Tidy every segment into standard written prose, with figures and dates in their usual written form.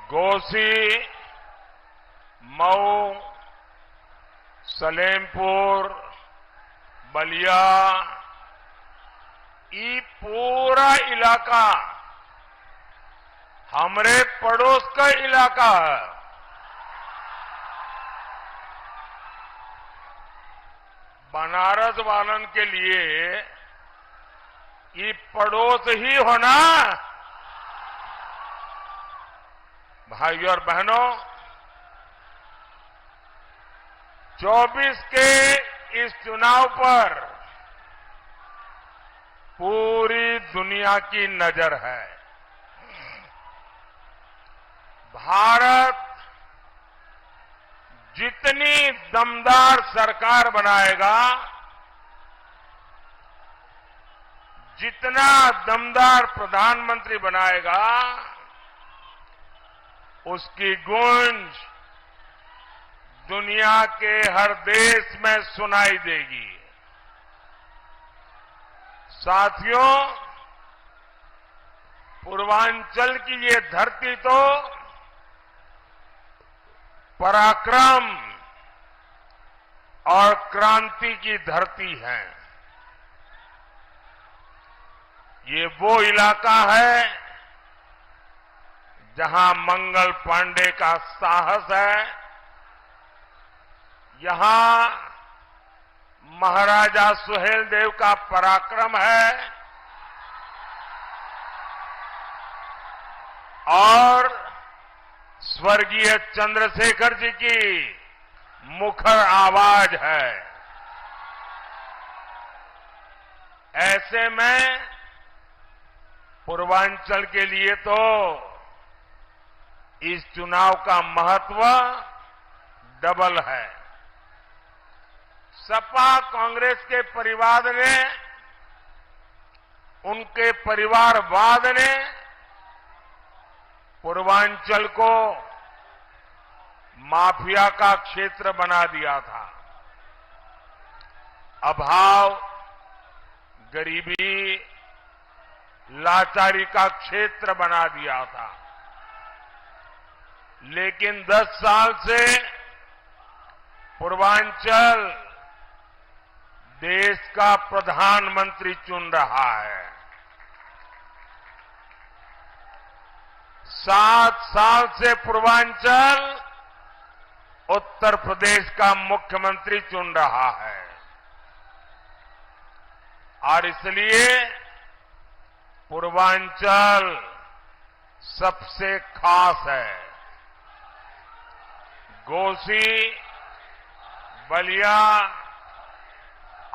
घोसी, मऊ, सलेमपुर, बलिया, ये पूरा इलाका हमारे पड़ोस का इलाका है। बनारस वालन के लिए ये पड़ोस ही होना। भाइयों और बहनों, 24 के इस चुनाव पर पूरी दुनिया की नजर है। भारत जितनी दमदार सरकार बनाएगा, जितना दमदार प्रधानमंत्री बनाएगा, उसकी गूंज दुनिया के हर देश में सुनाई देगी। साथियों, पूर्वांचल की ये धरती तो पराक्रम और क्रांति की धरती है। ये वो इलाका है जहां मंगल पांडे का साहस है, यहां महाराजा सुहेलदेव का पराक्रम है और स्वर्गीय चंद्रशेखर जी की मुखर आवाज है। ऐसे में पूर्वांचल के लिए तो इस चुनाव का महत्व डबल है। सपा कांग्रेस के परिवार ने, उनके परिवारवाद ने पूर्वांचल को माफिया का क्षेत्र बना दिया था। अभाव, गरीबी, लाचारी का क्षेत्र बना दिया था। लेकिन 10 साल से पूर्वांचल देश का प्रधानमंत्री चुन रहा है। 7 साल से पूर्वांचल उत्तर प्रदेश का मुख्यमंत्री चुन रहा है और इसलिए पूर्वांचल सबसे खास है। घोसी, बलिया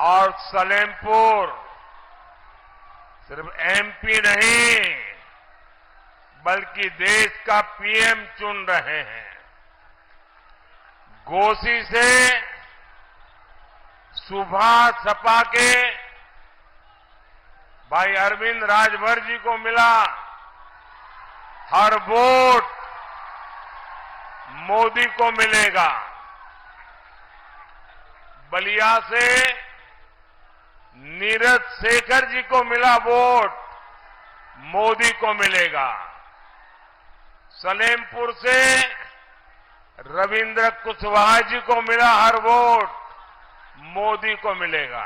और सलेमपुर सिर्फ एमपी नहीं बल्कि देश का पीएम चुन रहे हैं। घोसी से सुबह सपा के भाई अरविंद राजभर जी को मिला। हर वोट मोदी को मिलेगा। बलिया से नीरज शेखर जी को मिला वोट, मोदी को मिलेगा। सलेमपुर से रविंद्र कुशवाहा जी को मिला हर वोट, मोदी को मिलेगा।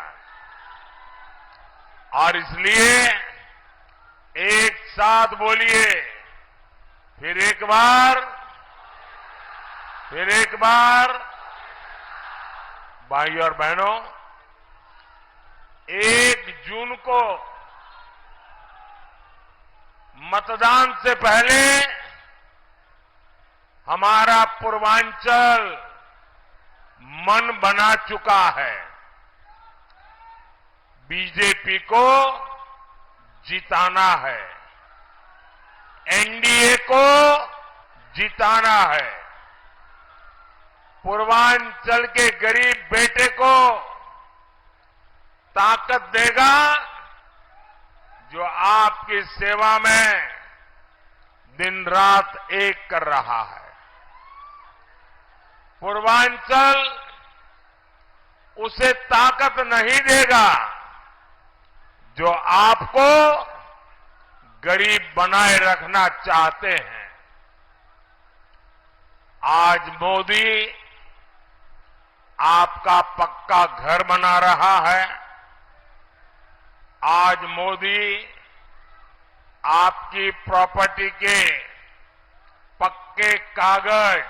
और इसलिए एक साथ बोलिए, फिर एक बार, भाइयों और बहनों, 1 जून को मतदान से पहले हमारा पूर्वांचल मन बना चुका है। बीजेपी को जिताना है, एनडीए को जिताना है, पूर्वांचल के गरीब बेटे को ताकत देगा जो आपकी सेवा में दिन रात एक कर रहा है। पूर्वांचल उसे ताकत नहीं देगा जो आपको गरीब बनाए रखना चाहते हैं। आज मोदी आपका पक्का घर बना रहा है। आज मोदी आपकी प्रॉपर्टी के पक्के कागज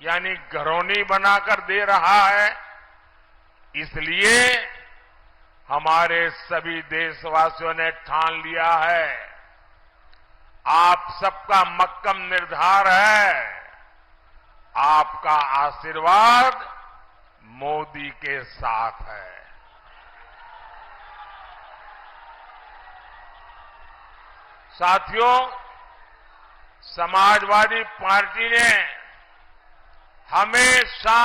यानी घरौनी बनाकर दे रहा है। इसलिए हमारे सभी देशवासियों ने ठान लिया है, आप सबका मक्कम निर्धार है, आपका आशीर्वाद मोदी के साथ है। साथियों, समाजवादी पार्टी ने हमेशा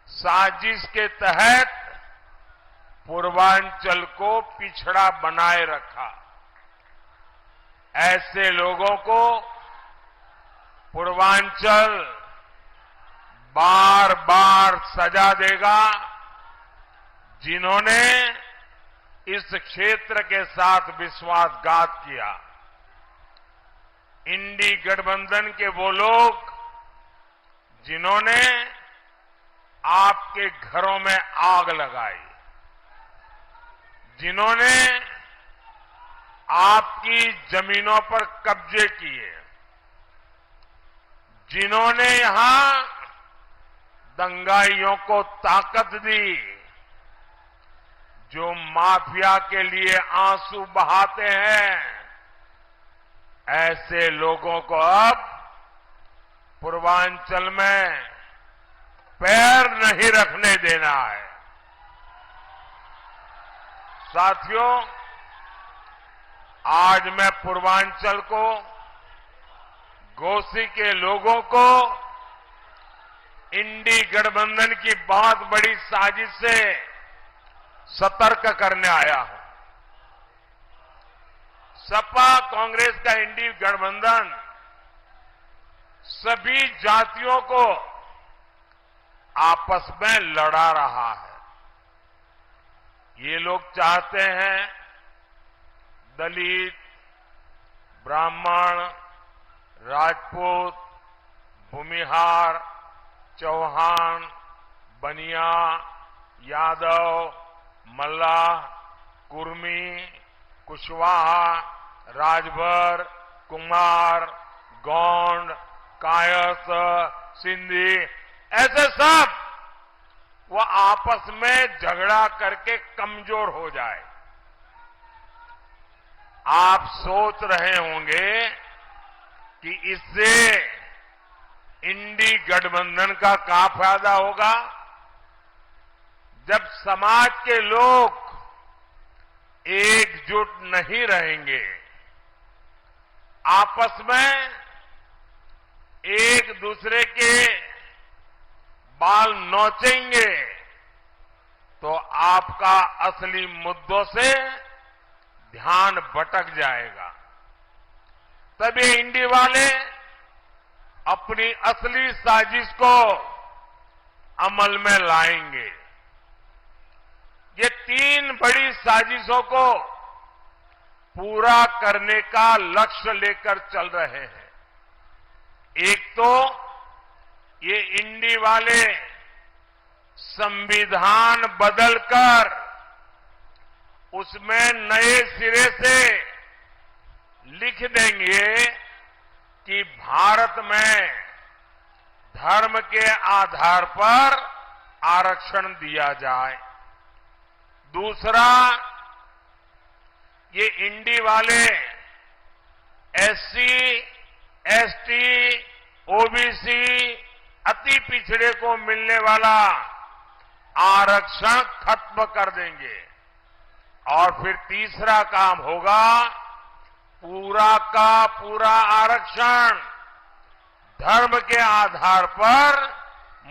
साजिश के तहत पूर्वांचल को पिछड़ा बनाए रखा। ऐसे लोगों को पूर्वांचल बार बार सजा देगा जिन्होंने इस क्षेत्र के साथ विश्वासघात किया। इंडी गठबंधन के वो लोग जिन्होंने आपके घरों में आग लगाई, जिन्होंने आपकी जमीनों पर कब्जे किए, जिन्होंने यहां दंगाइयों को ताकत दी, जो माफिया के लिए आंसू बहाते हैं, ऐसे लोगों को अब पूर्वांचल में पैर नहीं रखने देना है। साथियों, आज मैं पूर्वांचल को, घोसी के लोगों को इंडी गठबंधन की बहुत बड़ी साजिश से सतर्क करने आया हूं। सपा कांग्रेस का इंडी गठबंधन सभी जातियों को आपस में लड़ा रहा है। ये लोग चाहते हैं दलित, ब्राह्मण, राजपूत, भूमिहार, चौहान, बनिया, यादव, मल्लाह, कुर्मी, कुशवाहा, राजभर, कुमार, गौंड, कायस्थ, सिंधी, ऐसे सब वो आपस में झगड़ा करके कमजोर हो जाए। आप सोच रहे होंगे कि इससे इंडी गठबंधन का क्या फायदा होगा। जब समाज के लोग एकजुट नहीं रहेंगे, आपस में एक दूसरे के बाल नोचेंगे, तो आपका असली मुद्दों से ध्यान भटक जाएगा। तब ये इंडी वाले अपनी असली साजिश को अमल में लाएंगे। ये तीन बड़ी साजिशों को पूरा करने का लक्ष्य लेकर चल रहे हैं। एक तो ये इंडी वाले संविधान बदलकर उसमें नए सिरे से लिख देंगे कि भारत में धर्म के आधार पर आरक्षण दिया जाए। दूसरा, ये इंडी वाले एससी, एसटी, ओबीसी, अति पिछड़े को मिलने वाला आरक्षण खत्म कर देंगे। और फिर तीसरा काम होगा पूरा का पूरा आरक्षण धर्म के आधार पर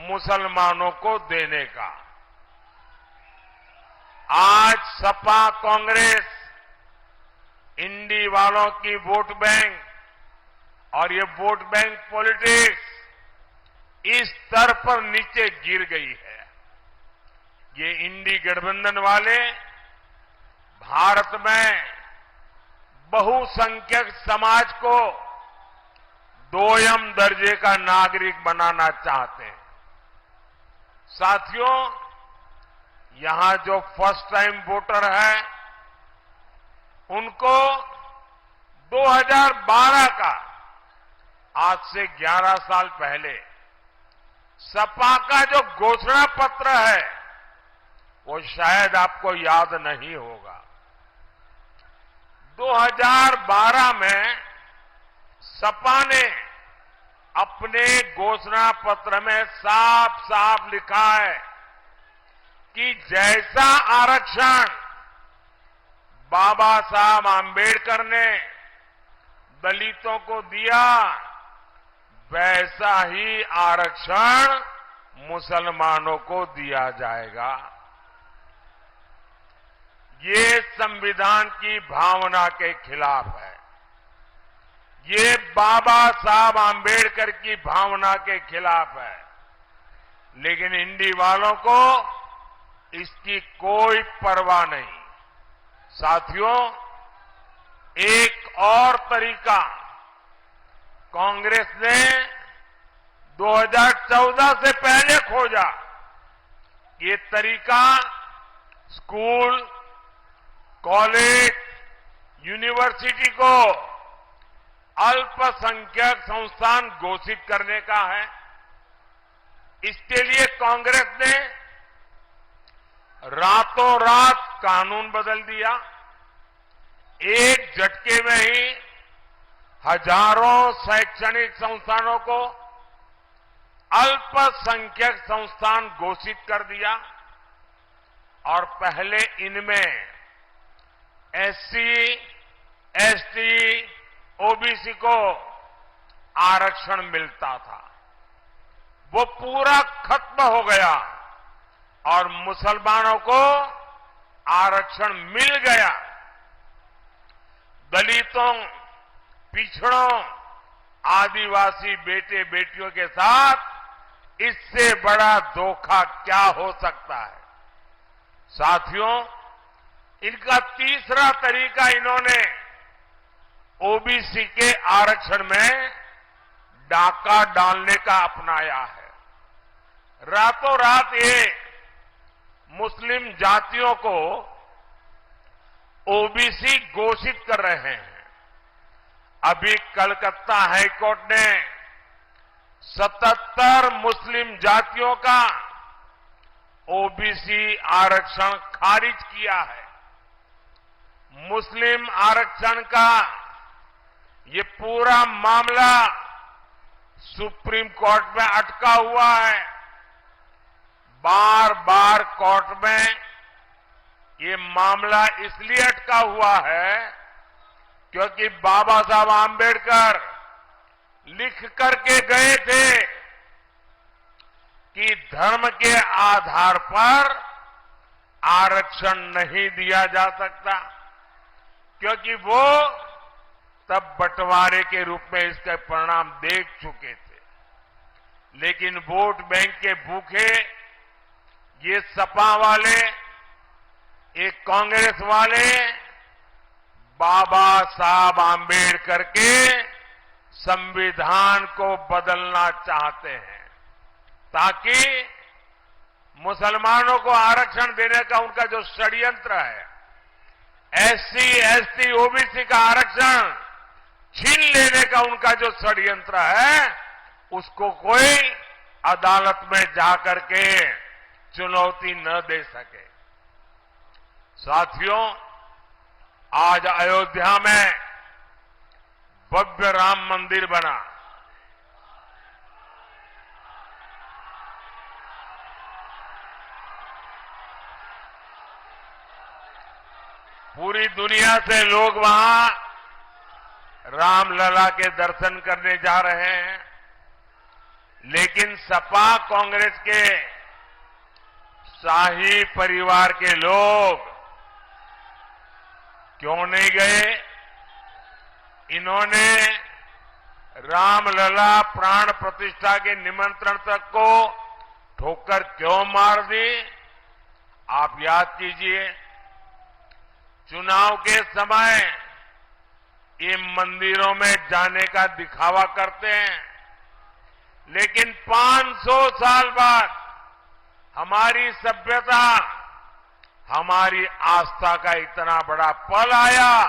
मुसलमानों को देने का। आज सपा कांग्रेस इंडी वालों की वोट बैंक और ये वोट बैंक पॉलिटिक्स इस स्तर पर नीचे गिर गई है। ये इंडी गठबंधन वाले भारत में बहुसंख्यक समाज को दोयम दर्जे का नागरिक बनाना चाहते हैं। साथियों, यहां जो फर्स्ट टाइम वोटर है, उनको 2012 का, आज से 11 साल पहले सपा का जो घोषणा पत्र है, वो शायद आपको याद नहीं होगा। 2012 में सपा ने अपने घोषणा पत्र में साफ साफ लिखा है कि जैसा आरक्षण बाबा साहब आंबेडकर ने दलितों को दिया, वैसा ही आरक्षण मुसलमानों को दिया जाएगा। ये संविधान की भावना के खिलाफ है। ये बाबा साहब आंबेडकर की भावना के खिलाफ है। लेकिन इंडी वालों को इसकी कोई परवाह नहीं। साथियों, एक और तरीका कांग्रेस ने 2014 से पहले खोजा। ये तरीका स्कूल, कॉलेज, यूनिवर्सिटी को अल्पसंख्यक संस्थान घोषित करने का है। इसके लिए कांग्रेस ने रातों रात कानून बदल दिया। एक झटके में ही हजारों शैक्षणिक संस्थानों को अल्पसंख्यक संस्थान घोषित कर दिया और पहले इनमें एससी, एसटी, ओबीसी को आरक्षण मिलता था। वो पूरा खत्म हो गया और मुसलमानों को आरक्षण मिल गया। दलितों, पिछड़ों, आदिवासी बेटे बेटियों के साथ इससे बड़ा धोखा क्या हो सकता है। साथियों, इनका तीसरा तरीका इन्होंने ओबीसी के आरक्षण में डाका डालने का अपनाया है। रातों रात ये मुस्लिम जातियों को ओबीसी घोषित कर रहे हैं। अभी कलकत्ता हाईकोर्ट ने 77 मुस्लिम जातियों का ओबीसी आरक्षण खारिज किया है। मुस्लिम आरक्षण का ये पूरा मामला सुप्रीम कोर्ट में अटका हुआ है। बार बार कोर्ट में ये मामला इसलिए अटका हुआ है क्योंकि बाबा साहब आंबेडकर लिख करके गए थे कि धर्म के आधार पर आरक्षण नहीं दिया जा सकता, क्योंकि वो तब बंटवारे के रूप में इसके परिणाम देख चुके थे। लेकिन वोट बैंक के भूखे ये सपा वाले, एक कांग्रेस वाले बाबा साहब आंबेडकर के संविधान को बदलना चाहते हैं ताकि मुसलमानों को आरक्षण देने का उनका जो षड्यंत्र है, एससी, एसटी, ओबीसी का आरक्षण छीन लेने का उनका जो षड्यंत्र है, उसको कोई अदालत में जाकर के चुनौती न दे सके। साथियों, आज अयोध्या में भव्य राम मंदिर बना। पूरी दुनिया से लोग वहां रामलला के दर्शन करने जा रहे हैं। लेकिन सपा कांग्रेस के शाही परिवार के लोग क्यों नहीं गए? इन्होंने रामलला प्राण प्रतिष्ठा के निमंत्रण तक को ठोकर क्यों मार दी? आप याद कीजिए, चुनाव के समय ये मंदिरों में जाने का दिखावा करते हैं, लेकिन 500 साल बाद हमारी सभ्यता, हमारी आस्था का इतना बड़ा पल आया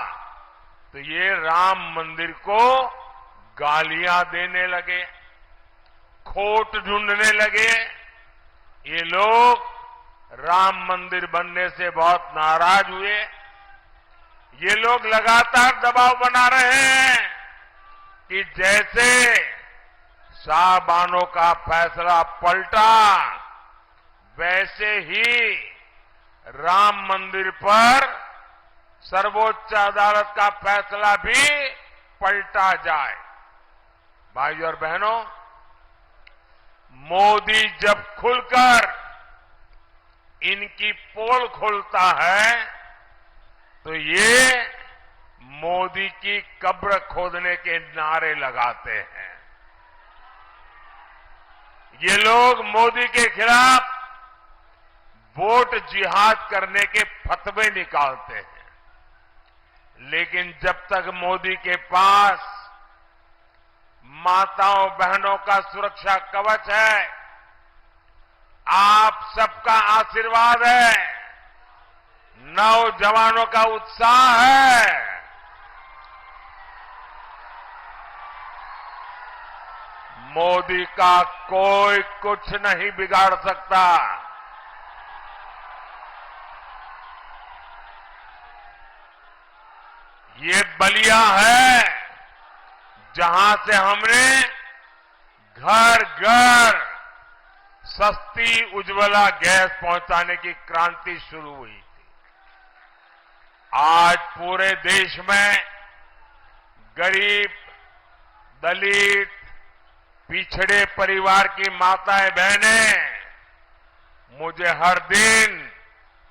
तो ये राम मंदिर को गालियां देने लगे, खोट ढूंढने लगे। ये लोग राम मंदिर बनने से बहुत नाराज हुए। ये लोग लगातार दबाव बना रहे हैं कि जैसे साहबानों का फैसला पलटा, वैसे ही राम मंदिर पर सर्वोच्च अदालत का फैसला भी पलटा जाए। भाइयों और बहनों, मोदी जब खुलकर इनकी पोल खोलता है तो ये मोदी की कब्र खोदने के नारे लगाते हैं। ये लोग मोदी के खिलाफ वोट जिहाद करने के फतवे निकालते हैं, लेकिन जब तक मोदी के पास माताओं बहनों का सुरक्षा कवच है, आप सबका आशीर्वाद है, नौजवानों का उत्साह है, मोदी का कोई कुछ नहीं बिगाड़ सकता। ये बलिया है जहां से हमने घर घर सस्ती उज्ज्वला गैस पहुंचाने की क्रांति शुरू हुई थी। आज पूरे देश में गरीब, दलित, पिछड़े परिवार की माताएं बहनें मुझे हर दिन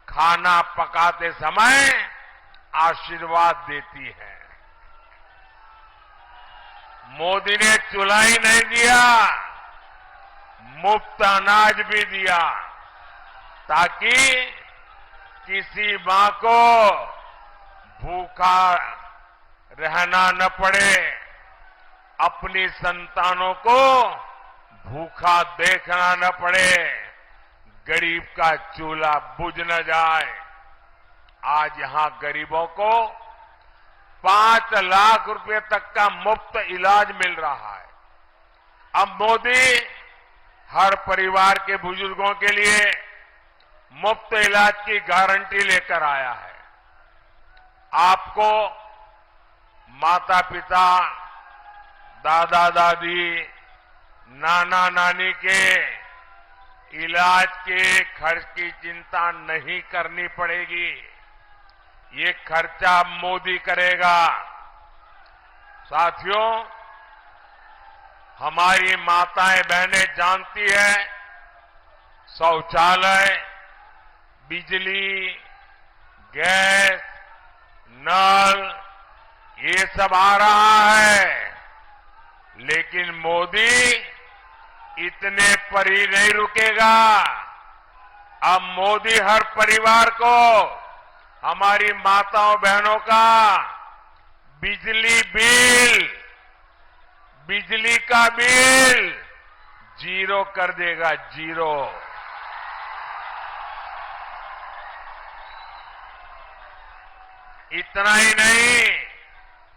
खाना पकाते समय आशीर्वाद देती है। मोदी ने चूल्हा ही नहीं दिया, मुफ्त अनाज भी दिया, ताकि किसी मां को भूखा रहना न पड़े, अपनी संतानों को भूखा देखना न पड़े, गरीब का चूल्हा बुझ न जाए। आज यहां गरीबों को 5 लाख रुपए तक का मुफ्त इलाज मिल रहा है। अब मोदी हर परिवार के बुजुर्गों के लिए मुफ्त इलाज की गारंटी लेकर आया है। आपको माता पिता, दादा दादी, नाना नानी के इलाज के खर्च की चिंता नहीं करनी पड़ेगी। ये खर्चा मोदी करेगा। साथियों, हमारी माताएं बहनें जानती है, शौचालय, बिजली, गैस, नल, ये सब आ रहा है, लेकिन मोदी इतने पर ही नहीं रुकेगा। अब मोदी हर परिवार को, हमारी माताओं बहनों का बिजली का बिल 0 कर देगा, 0। इतना ही नहीं,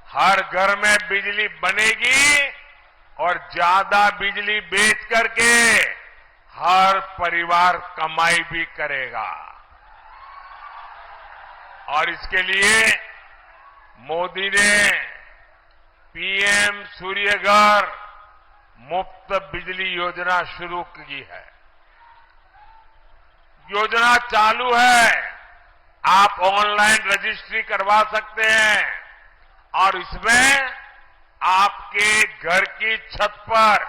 हर घर में बिजली बनेगी और ज्यादा बिजली बेच करके हर परिवार कमाई भी करेगा। और इसके लिए मोदी ने पीएम सूर्यघर मुफ्त बिजली योजना शुरू की है। योजना चालू है, आप ऑनलाइन रजिस्ट्री करवा सकते हैं और इसमें आपके घर की छत पर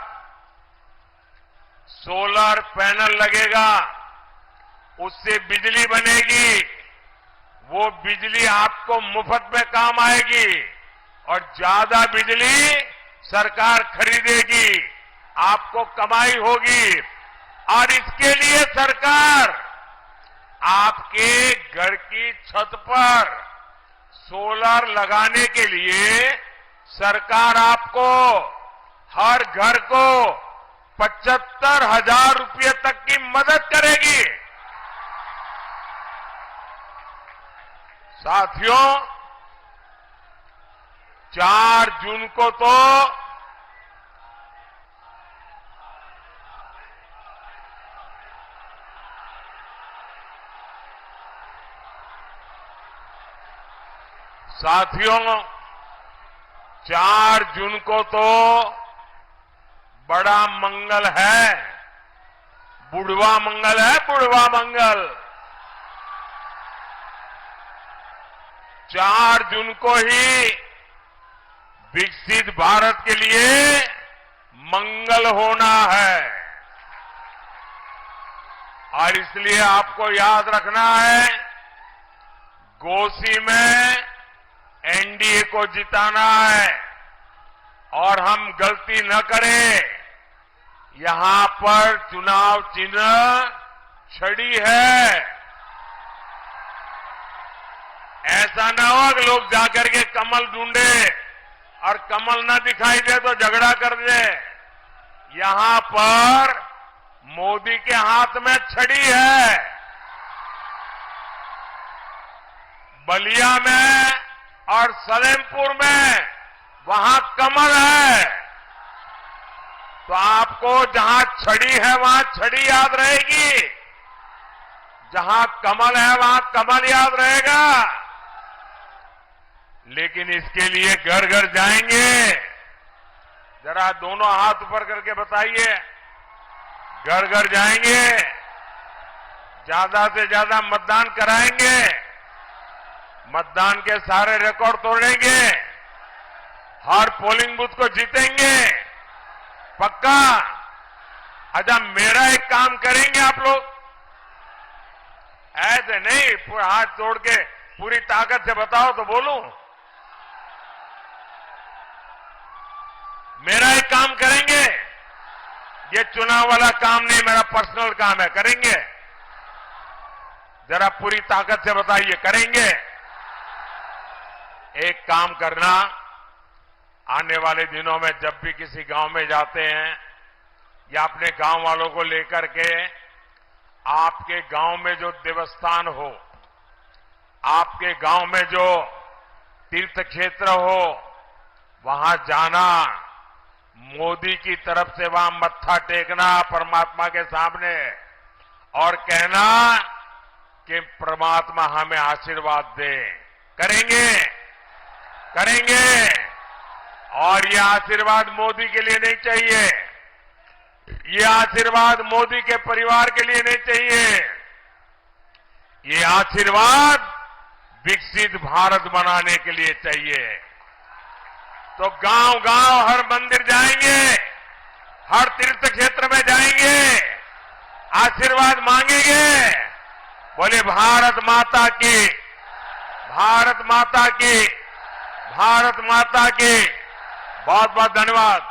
सोलर पैनल लगेगा, उससे बिजली बनेगी। वो बिजली आपको मुफ्त में काम आएगी और ज्यादा बिजली सरकार खरीदेगी, आपको कमाई होगी। और इसके लिए सरकार आपके घर की छत पर सोलर लगाने के लिए सरकार आपको हर घर को 75,000 रुपये तक की मदद करेगी। साथियों, 4 जून को तो साथियों 4 जून को तो बड़ा मंगल है, बुढ़वा मंगल है, बुढ़वा मंगल। 4 जून को ही विकसित भारत के लिए मंगल होना है और इसलिए आपको याद रखना है, घोसी में एनडीए को जिताना है और हम गलती न करें। यहां पर चुनाव चिन्ह छड़ी है। ऐसा ना हो कि लोग जाकर के कमल ढूंढे और कमल न दिखाई दे तो झगड़ा कर दे। यहां पर मोदी के हाथ में छड़ी है। बलिया में और सलेमपुर में वहां कमल है। तो आपको जहां छड़ी है वहां छड़ी याद रहेगी, जहां कमल है वहां कमल याद रहेगा। लेकिन इसके लिए घर घर जाएंगे। जरा दोनों हाथ ऊपर करके बताइए, घर घर जाएंगे, ज्यादा से ज्यादा मतदान कराएंगे, मतदान के सारे रिकॉर्ड तोड़ेंगे, हर पोलिंग बूथ को जीतेंगे, पक्का। अच्छा, मेरा एक काम करेंगे आप लोग, ऐसे नहीं पूरा हाथ जोड़ के पूरी ताकत से बताओ तो बोलूं। मेरा एक काम करेंगे, ये चुनाव वाला काम नहीं, मेरा पर्सनल काम है, करेंगे? जरा पूरी ताकत से बताइए, करेंगे? एक काम करना, आने वाले दिनों में जब भी किसी गांव में जाते हैं या अपने गांव वालों को लेकर के, आपके गांव में जो देवस्थान हो, आपके गांव में जो तीर्थ क्षेत्र हो, वहां जाना, मोदी की तरफ से वहां मत्था टेकना परमात्मा के सामने और कहना कि परमात्मा हमें आशीर्वाद दे। करेंगे? करेंगे। और ये आशीर्वाद मोदी के लिए नहीं चाहिए, ये आशीर्वाद मोदी के परिवार के लिए नहीं चाहिए, ये आशीर्वाद विकसित भारत बनाने के लिए चाहिए। तो गांव गांव हर मंदिर जाएंगे, हर तीर्थ क्षेत्र में जाएंगे, आशीर्वाद मांगेंगे। बोले भारत माता की, भारत माता की, भारत माता की। बहुत बहुत धन्यवाद।